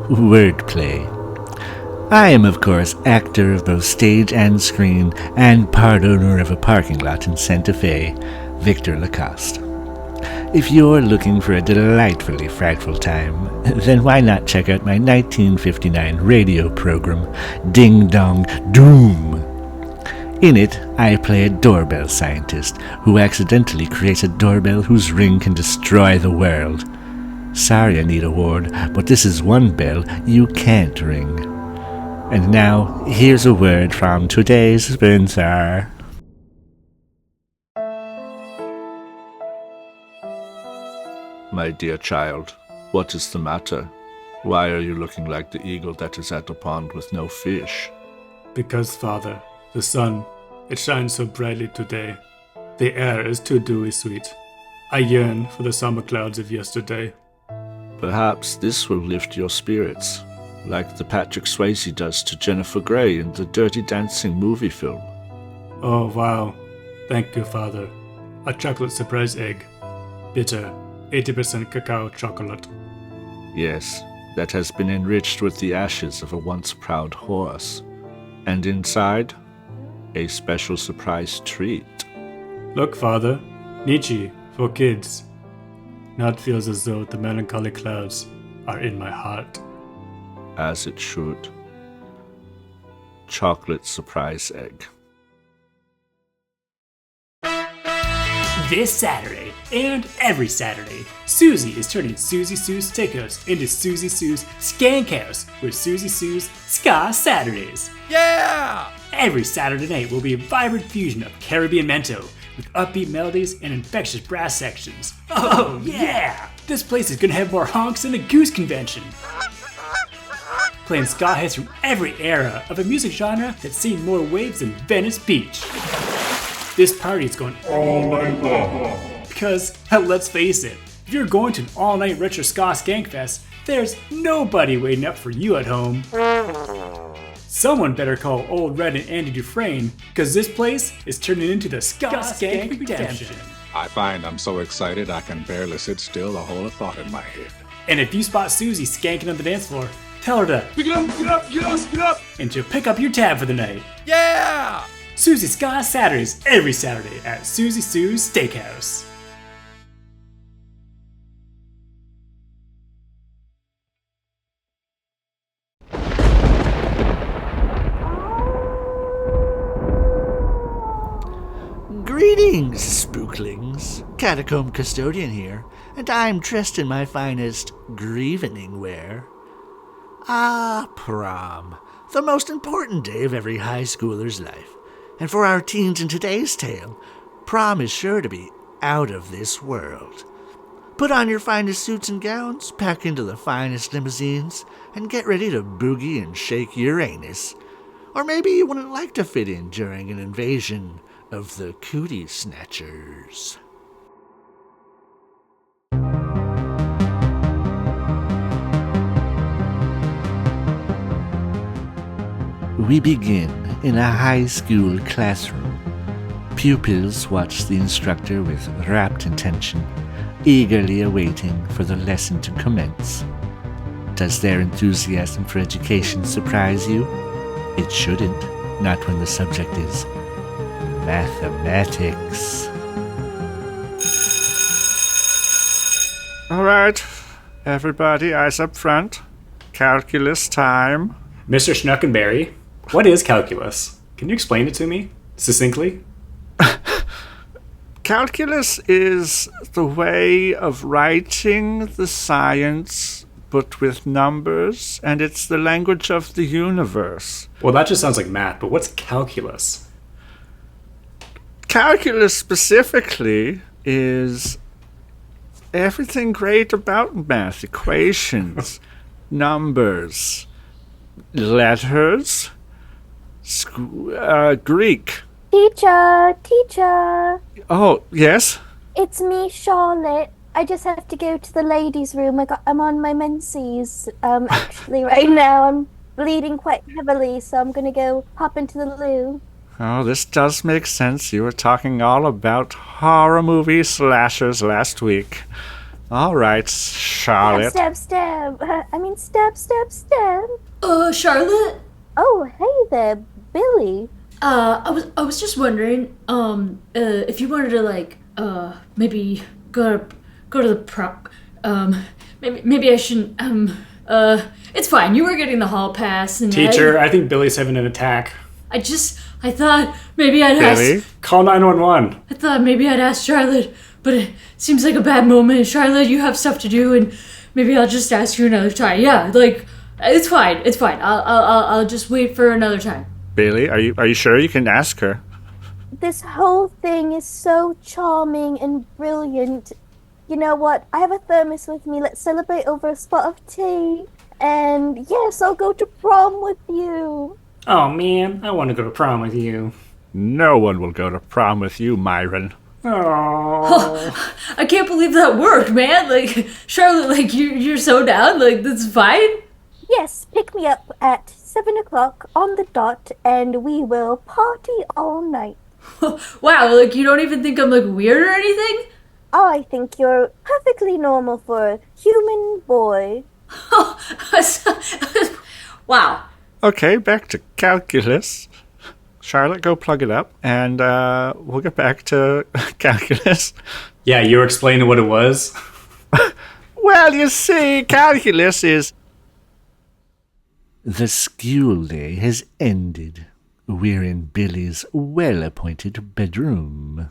Wordplay. I am, of course, actor of both stage and screen, and part owner of a parking lot in Santa Fe, Victor Lacoste. If you're looking for a delightfully frightful time, then why not check out my 1959 radio program, Ding Dong Doom? In it, I play a doorbell scientist who accidentally creates a doorbell whose ring can destroy the world. Sorry, Anita Ward, but this is one bell you can't ring. And now, here's a word from today's sponsor. My dear child, what is the matter? Why are you looking like the eagle that is at the pond with no fish? Because, Father, the sun, it shines so brightly today. The air is too dewy sweet. I yearn for the summer clouds of yesterday. Perhaps this will lift your spirits, like the Patrick Swayze does to Jennifer Grey in the Dirty Dancing movie film. Oh, wow. Thank you, Father. A chocolate surprise egg. Bitter, 80% cacao chocolate. Yes, that has been enriched with the ashes of a once proud horse. And inside, a special surprise treat. Look, Father. Nietzsche for kids. Now it feels as though the melancholy clouds are in my heart. As it should. Chocolate surprise egg. This Saturday, and every Saturday, Susie is turning Susie Sue's Steakhouse into Susie Sue's Skank House with Susie Sue's Ska Saturdays. Yeah! Every Saturday night will be a vibrant fusion of Caribbean mento with upbeat melodies and infectious brass sections. Oh yeah! This place is gonna have more honks than a goose convention. Playing ska hits from every era of a music genre that's seen more waves than Venice Beach. This party is going all night long. Because, let's face it, if you're going to an all-night retro ska skankfest, there's nobody waiting up for you at home. Someone better call Old Red and Andy Dufresne, because this place is turning into the Ska Skank Redemption. I find I'm so excited I can barely sit still to hold a thought in my head. And if you spot Susie skanking on the dance floor, tell her to Pick it up, get up, get up, get up! and she'll pick up your tab for the night. Yeah! Susie Ska Saturdays every Saturday at Susie Sue's Steakhouse. Greetings, Spooklings. Catacomb Custodian here, and I'm dressed in my finest grievening wear. Ah, prom. The most important day of every high schooler's life. And for our teens in today's tale, prom is sure to be out of this world. Put on your finest suits and gowns, pack into the finest limousines, and get ready to boogie and shake Uranus. Or maybe you wouldn't like to fit in during an invasion of the Cootiesnatchers. We begin in a high school classroom. Pupils watch the instructor with rapt attention, eagerly awaiting for the lesson to commence. Does their enthusiasm for education surprise you? It shouldn't, not when the subject is mathematics. All right, everybody, eyes up front. Calculus time. Mr. Schnuckenberry, what is calculus? Can you explain it to me succinctly? Calculus is the way of writing the science, but with numbers, and it's the language of the universe. Well, that just sounds like math, but what's calculus? Calculus specifically is everything great about math. Equations, numbers, letters, Greek. Teacher! Oh, yes? It's me, Charlotte. I just have to go to the ladies' room. I'm on my menses. Actually, right now I'm bleeding quite heavily, so I'm gonna go hop into the loo. Oh, this does make sense. You were talking all about horror movie slashers last week. All right, Charlotte. Stab. Stab. Charlotte? Oh, hey there, Billy. I was just wondering, if you wanted to maybe go to the prom, maybe I shouldn't, it's fine. You were getting the hall pass and Teacher, I think Billy's having an attack. I thought maybe I'd Billy? ask. Call 911. I thought maybe I'd ask Charlotte, but it seems like a bad moment. Charlotte, you have stuff to do, and maybe I'll just ask you another time. Yeah, it's fine. It's fine. I'll just wait for another time. Billy, are you sure you can ask her? This whole thing is so charming and brilliant. You know what? I have a thermos with me. Let's celebrate over a spot of tea. And yes, I'll go to prom with you. Oh man, I want to go to prom with you. No one will go to prom with you, Myron. Oh. I can't believe that worked, man. Charlotte, you're so down. That's fine. Yes, pick me up at 7 o'clock on the dot, and we will party all night. Wow, you don't even think I'm weird or anything? Oh, I think you're perfectly normal for a human boy. Wow. Okay, back to calculus. Charlotte, go plug it up, and we'll get back to calculus. Yeah, you were explaining what it was? Well, you see, calculus is... The school day has ended. We're in Billy's well-appointed bedroom.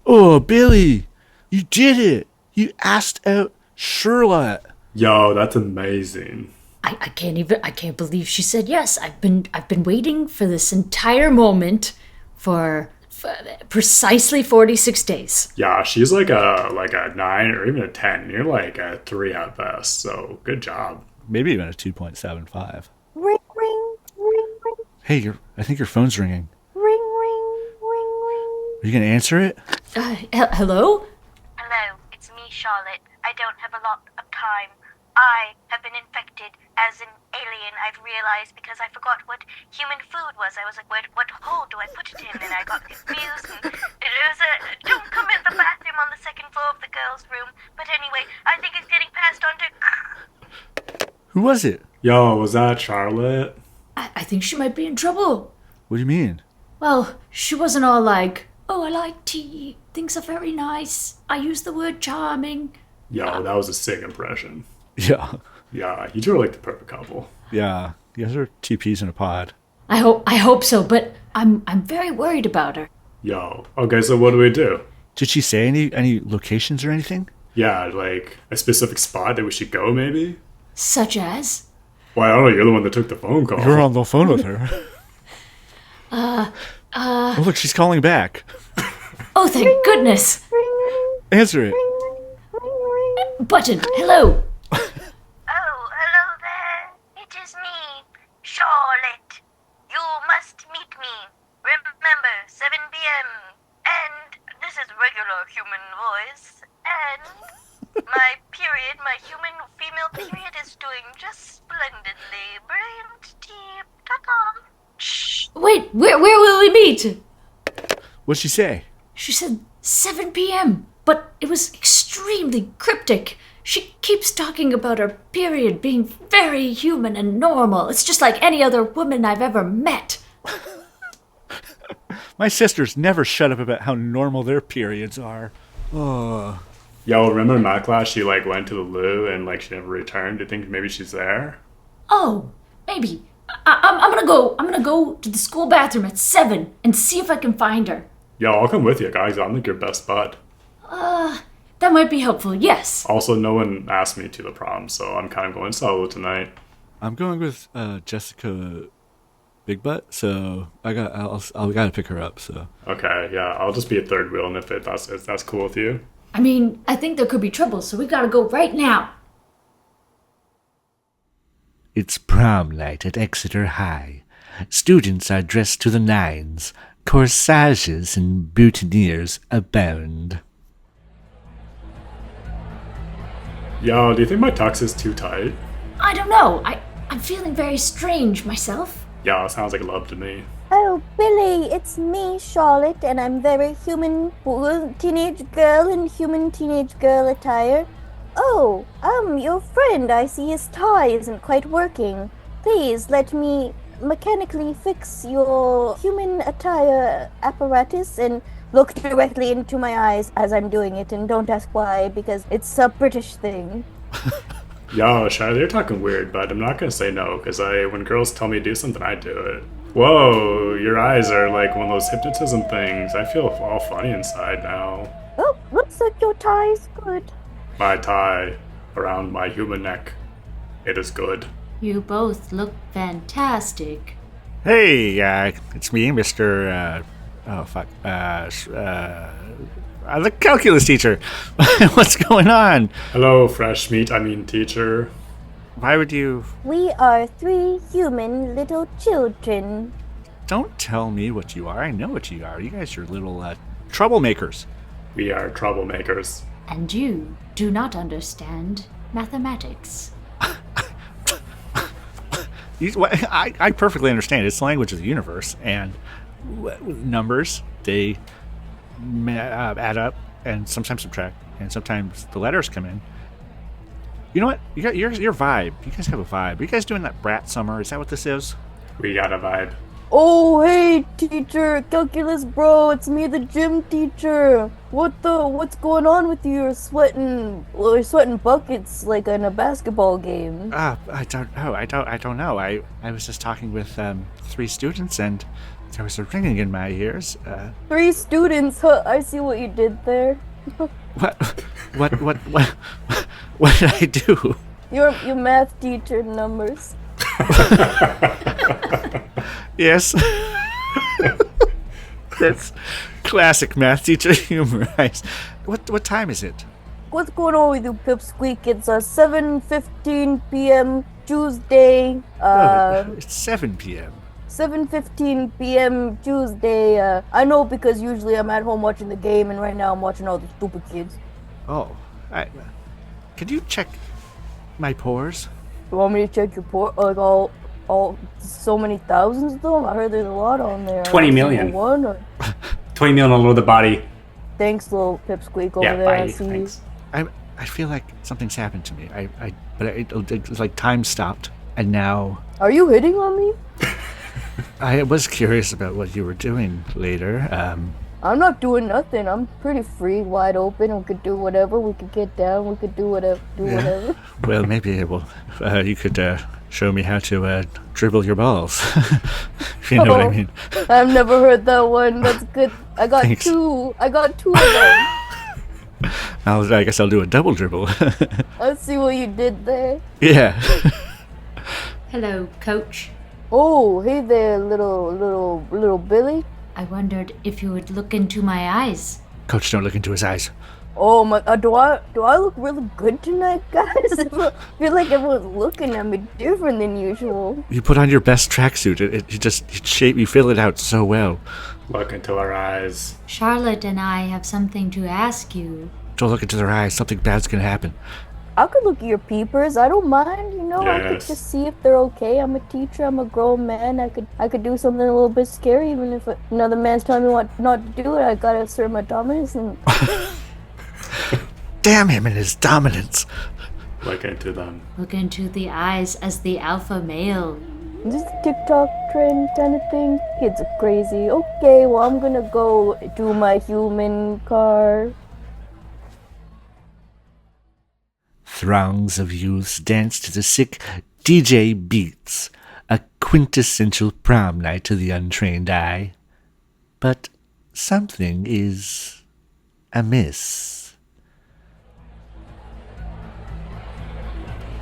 Oh, Billy! You did it! You asked out Charlotte! Yo, that's amazing. I can't believe she said yes. I've been waiting for this entire moment for precisely 46 days. Yeah, she's like a 9 or even a 10. You're like a 3 at best, so good job. Maybe even a 2.75. Ring, ring, ring, ring, Hey, I think your phone's ringing. ring, ring, ring, ring. Are you gonna answer it? Hello? Hello, it's me, Charlotte. I don't have a lot of time. I have been infected as an alien, I've realized, because I forgot what human food was. I was like, what hole do I put it in? And I got confused. And it was don't come in the bathroom on the second floor of the girls' room. But anyway, I think it's getting passed on to... Who was it? Yo, was that Charlotte? I think she might be in trouble. What do you mean? Well, she wasn't all oh, I like tea. Things are very nice. I use the word charming. Yo, that was a sick impression. Yeah. Yeah, you two are like the perfect couple. Yeah. You guys are two peas in a pod. I hope so, but I'm very worried about her. Yo, okay, so what do we do? Did she say any locations or anything? Yeah, like a specific spot that we should go, maybe? Such as? Well, I don't know, you're the one that took the phone call. You're on the phone with her. Oh, look, she's calling back. Oh, thank goodness. Answer it. Button, hello. Oh, hello there. It is me, Charlotte. regular human voice, and my period, my human female period is doing just splendidly. Brilliant deep. Ta-ta. Shh. Wait, where will we meet? What'd she say? She said 7 p.m., but it was extremely cryptic. She keeps talking about her period being very human and normal. It's just like any other woman I've ever met. My sisters never shut up about how normal their periods are. Oh. Yo, remember in my class she like went to the loo and like she never returned? Do you think maybe she's there? Oh, maybe. I'm gonna go to the school bathroom at 7 and see if I can find her. Yo, I'll come with you guys. I'm like your best bud. That might be helpful, yes. Also, no one asked me to the prom, so I'm kind of going solo tonight. I'm going with Jessica Big Butt, so I gotta pick her up. So Okay, yeah, I'll just be a third wheel, and if that's cool with you. I mean, I think there could be trouble, so we gotta go right now. it's prom night at Exeter High. Students are dressed to the nines. Corsages and boutonnieres abound. Yo, do you think my tux is too tight? I don't know. I'm feeling very strange myself. Yeah, it sounds like love to me. Oh, Billy, it's me, Charlotte, and I'm very human teenage girl in human teenage girl attire. Oh, your friend, I see his tie isn't quite working. Please let me mechanically fix your human attire apparatus and look directly into my eyes as I'm doing it, and don't ask why, because it's a British thing. Yo, Charlotte, you're talking weird, but I'm not gonna say no, because when girls tell me to do something, I do it. Whoa, your eyes are like one of those hypnotism things. I feel all funny inside now. Oh, looks like your tie is good. My tie around my human neck. It is good. You both look fantastic. Hey, it's me, Mr. The calculus teacher. What's going on? Hello, teacher. Why would you... We are 3 human little children. Don't tell me what you are. I know what you are. You guys are little, troublemakers. We are troublemakers. And you do not understand mathematics. I perfectly understand. It's the language of the universe, and numbers, they add up and sometimes subtract, and sometimes the letters come in. You know what? You got your vibe. You guys have a vibe. Are you guys doing that brat summer? Is that what this is? We got a vibe. Oh, hey, teacher, calculus bro, it's me, the gym teacher. What's going on with you? You're sweating buckets like in a basketball game. I don't know. I was just talking with 3 students, and there was a ringing in my ears. 3 students, huh? I see what you did there. What did I do? Your math teacher numbers. Yes. That's classic math teacher humor. What time is it? What's going on with you, Pipsqueak? It's 7:15 p.m. Tuesday. It's 7 p.m. 7:15 p.m. Tuesday. I know because usually I'm at home watching the game, and right now I'm watching all the stupid kids. Oh, can you check my pores? You want me to check your port? Like all so many thousands of them? I heard there's a lot on there. 20 million. 20 million all over the body. Thanks, little Pipsqueak over Yeah, there. bye. I see you. Thanks. I feel like something's happened to me. But it's like time stopped, and now Are you hitting on me? I was curious about what you were doing later. I'm not doing nothing. I'm pretty free, wide open. We could do whatever. We could get down. We could do whatever. Whatever. Well, maybe you could show me how to dribble your balls. If you know what I mean. I've never heard that one. That's good. I got Thanks. 2. I got 2 of them. I guess I'll do a double dribble. I see what you did there. Yeah. Hello, Coach. Oh, hey there, little Billy. I wondered if you would look into my eyes. Coach, don't look into his eyes. Oh my, do I look really good tonight, guys? I feel like everyone's looking at me different than usual. You put on your best tracksuit. You fill it out so well. Look into our eyes. Charlotte and I have something to ask you. Don't look into their eyes. Something bad's gonna happen. I could look at your peepers. I don't mind, you know. I could Yes. just see if they're okay. I'm a teacher. I'm a grown man. I could do something a little bit scary, even if another man's telling me what not to do. I gotta assert my dominance. And Damn him and his dominance. Look into them. Look into the eyes as the alpha male. is this a TikTok trend kind of thing? Kids are crazy. Okay, well I'm gonna go do my human car. Throngs of youths dance to the sick DJ beats, a quintessential prom night to the untrained eye. But something is amiss.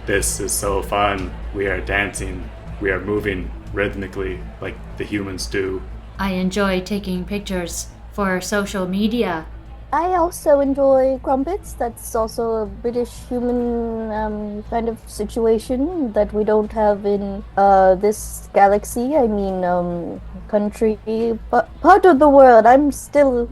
This is so fun. We are dancing. We are moving rhythmically like the humans do. I enjoy taking pictures for social media. I also enjoy crumpets. That's also a British human kind of situation that we don't have in this galaxy. I mean, country, part of the world. I'm still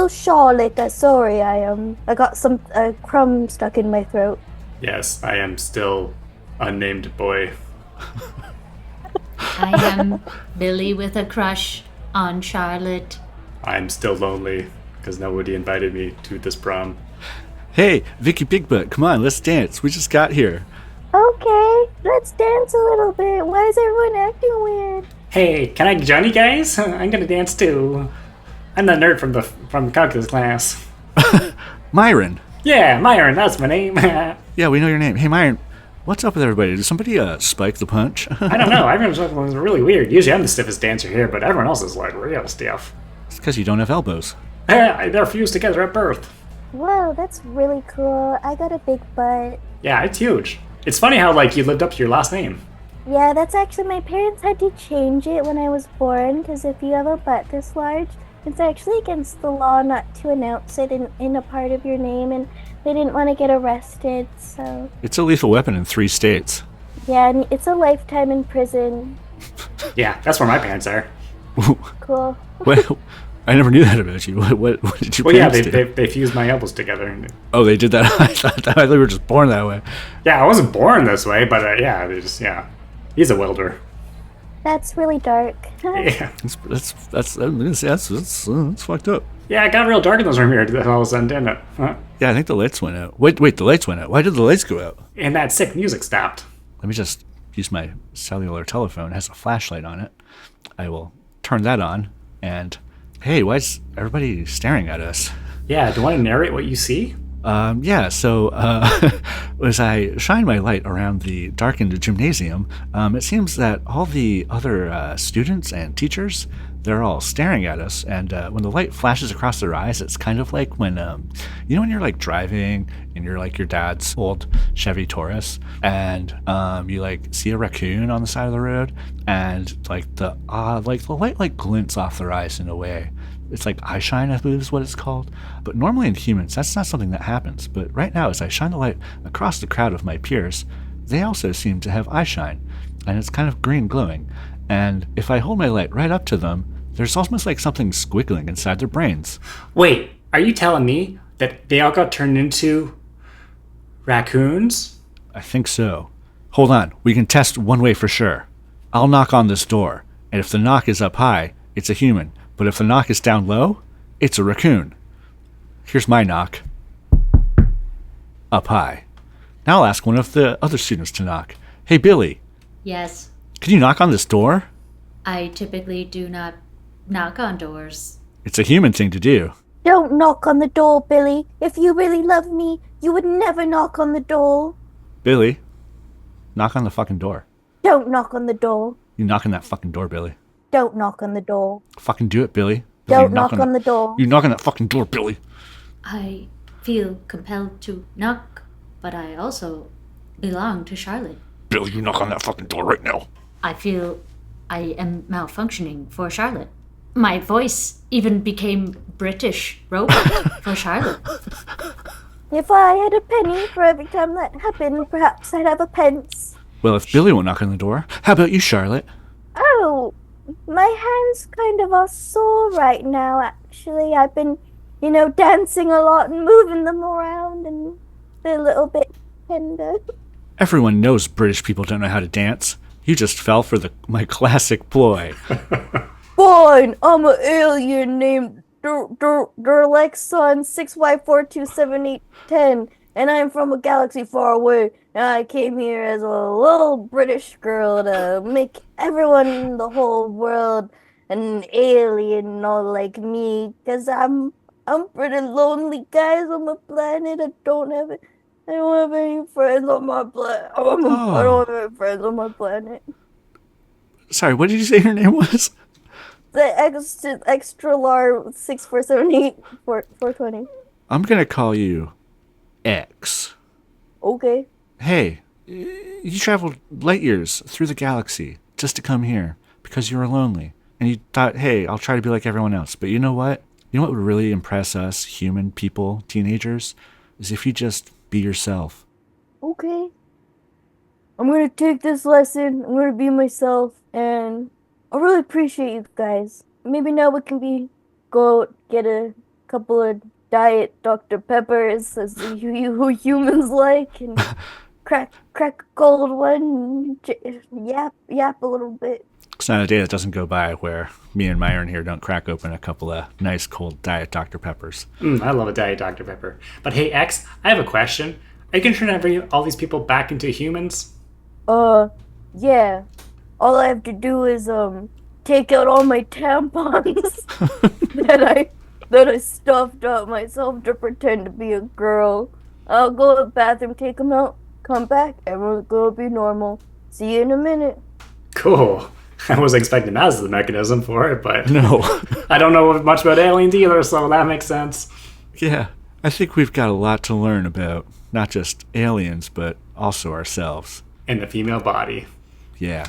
Charlotte. Sorry, I got some crumb stuck in my throat. Yes, I am still unnamed boy. I am Billy with a crush on Charlotte. I'm still lonely because nobody invited me to this prom. Hey, Vicky Bigbutt, come on, let's dance. We just got here. Okay, let's dance a little bit. Why is everyone acting weird? Hey, can I join you guys? I'm gonna dance too. I'm the nerd from the calculus class. Myron. Yeah, Myron, that's my name. Yeah, we know your name. Hey, Myron, what's up with everybody? Did somebody spike the punch? I don't know. Everyone's really weird. Usually I'm the stiffest dancer here, but everyone else is like real stiff. It's because you don't have elbows. They're fused together at birth. Whoa, that's really cool. I got a big butt. Yeah, it's huge. It's funny how like you lived up to your last name. Yeah, that's actually, my parents had to change it when I was born, because if you have a butt this large, it's actually against the law not to announce it in a part of your name, and they didn't want to get arrested, so... It's a lethal weapon in 3 states. Yeah, and it's a lifetime in prison. Yeah, that's where my parents are. Cool. Well, I never knew that about you. What did your Well, yeah, parents do? they fused my elbows together. And, Oh, they did that? I thought we were just born that way. yeah, I wasn't born this way, but yeah, they just he's a welder. That's really dark. Yeah, That's fucked up. yeah, it got real dark in this room here all of a sudden, didn't it? Huh? Yeah, I think the lights went out. Wait, the lights went out. Why did the lights go out? And that sick music stopped. Let me just use my cellular telephone. It has a flashlight on it. I will turn that on. And hey, why is everybody staring at us? Yeah, do you want to narrate what you see? So as I shine my light around the darkened gymnasium, it seems that all the other students and teachers, they're all staring at us. And when the light flashes across their eyes, it's kind of like when, when you're like driving in your dad's old Chevy Taurus, and you like see a raccoon on the side of the road, and like the light like glints off their eyes in a way. It's like eye shine, I believe is what it's called. But normally in humans, that's not something that happens. But right now, as I shine the light across the crowd of my peers, they also seem to have eye shine. And it's kind of green glowing. And if I hold my light right up to them, there's almost like something squiggling inside their brains. Wait, are you telling me that they all got turned into raccoons? I think so. Hold on, we can test one way for sure. I'll knock on this door, and if the knock is up high, it's a human. But if the knock is down low, it's a raccoon. Here's my knock. Up high. Now I'll ask one of the other students to knock. Hey, Billy, Yes, can you knock on this door? I typically do not knock on doors. It's a human thing to do. Don't knock on the door, Billy. If you really love me, you would never knock on the door. Billy, knock on the fucking door. Don't knock on the door. You knock on that fucking door, Billy. Don't knock on the door. Fucking do it, Billy. Billy, Don't knock on the door. You knock on that fucking door, Billy. I feel compelled to knock, but I also belong to Charlotte. Billy, you knock on that fucking door right now. I feel I am malfunctioning for Charlotte. My voice even became British robot for Charlotte. If I had a penny for every time that happened, perhaps I'd have a pence. Well, if Billy won't knock on the door, how about you, Charlotte? Oh, my hand's kind of all sore right now, actually. I've been, dancing a lot and moving them around and they're a little bit tender. Everyone knows British people don't know how to dance. You just fell for my classic ploy. Fine, I'm an alien named Durlexon 6Y427810, and I'm from a galaxy far away, and I came here as a little British girl to make everyone in the whole world an alien all like me, because I'm pretty lonely, guys, on my planet. I don't have any friends on my planet. I don't have any friends on my planet. Sorry, what did you say your name was? The extra large 6478420. I'm going to call you X. Okay. Hey, you traveled light years through the galaxy just to come here because you were lonely. And you thought, hey, I'll try to be like everyone else. But you know what? You know what would really impress us, human people, teenagers? Is if you just be yourself. Okay. I'm going to take this lesson. I'm going to be myself. And I really appreciate you guys. Maybe now we can go get a couple of Diet Dr. Peppers as you humans like, and crack a cold one, and yap a little bit. It's not a day that doesn't go by where me and Myron here don't crack open a couple of nice cold Diet Dr. Peppers. I love a Diet Dr. Pepper. But hey, X, I have a question. Are you going to turn all these people back into humans? Yeah. All I have to do is, take out all my tampons that I stuffed up myself to pretend to be a girl. I'll go to the bathroom, take them out, come back, everyone's gonna be normal. See you in a minute. Cool. I wasn't expecting that as the mechanism for it, but No. I don't know much about aliens either, so that makes sense. Yeah, I think we've got a lot to learn about not just aliens, but also ourselves. In the female body. Yeah.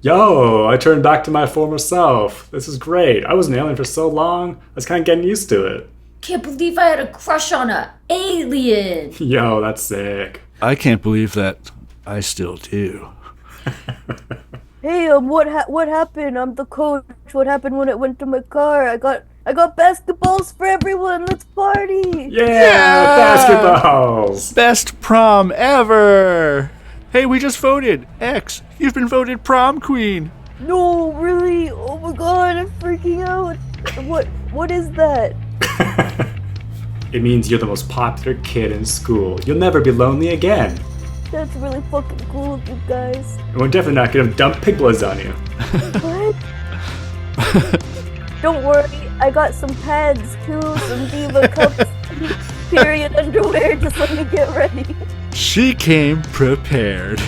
Yo, I turned back to my former self. This is great. I was an alien for so long, I was kind of getting used to it. Can't believe I had a crush on a alien. Yo, that's sick. I can't believe that I still do. Hey, what happened? I'm the coach. What happened when it went to my car? I got basketballs for everyone. Let's party. Yeah, basketballs. Best prom ever! Hey, we just voted. X, you've been voted prom queen. No, really? Oh my god, I'm freaking out. What is that? It means you're the most popular kid in school. You'll never be lonely again. That's really fucking cool of you guys. And we're definitely not gonna dump pig bloods on you. What? Don't worry, I got some pads too, some diva cups, period underwear. Just let me get ready. She came prepared.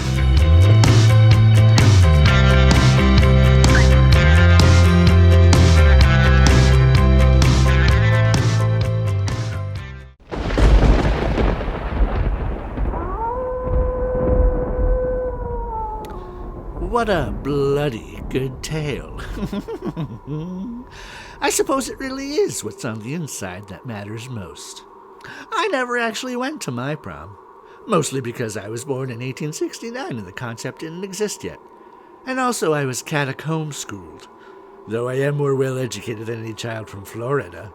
What a bloody good tale. I suppose it really is what's on the inside that matters most. I never actually went to my prom. Mostly because I was born in 1869 and the concept didn't exist yet. And also I was catacomb schooled, though I am more well educated than any child from Florida.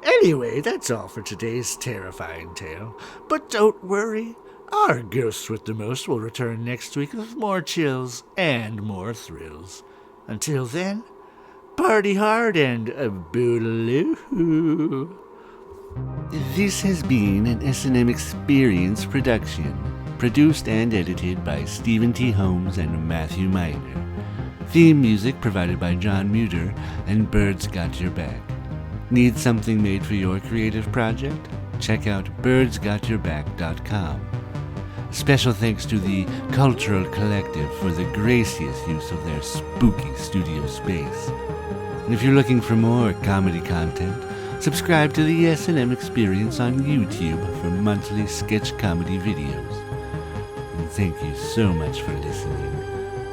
Anyway, that's all for today's terrifying tale. But don't worry, our Ghosts with the Most will return next week with more chills and more thrills. Until then, party hard and bootaloo. This has been an S&M Experience production, produced and edited by Stephen T. Holmes and Matthew Miner. Theme music provided by John Muter and Birds Got Your Back. Need something made for your creative project? Check out birdsgotyourback.com. Special thanks to the Cultural Collective for the gracious use of their spooky studio space. And if you're looking for more comedy content, subscribe to the S&M Experience on YouTube for monthly sketch comedy videos. And thank you so much for listening.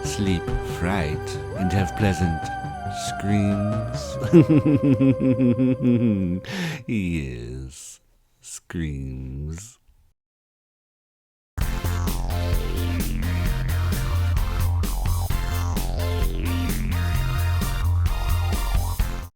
Sleep fright and have pleasant screams. Yes. screams.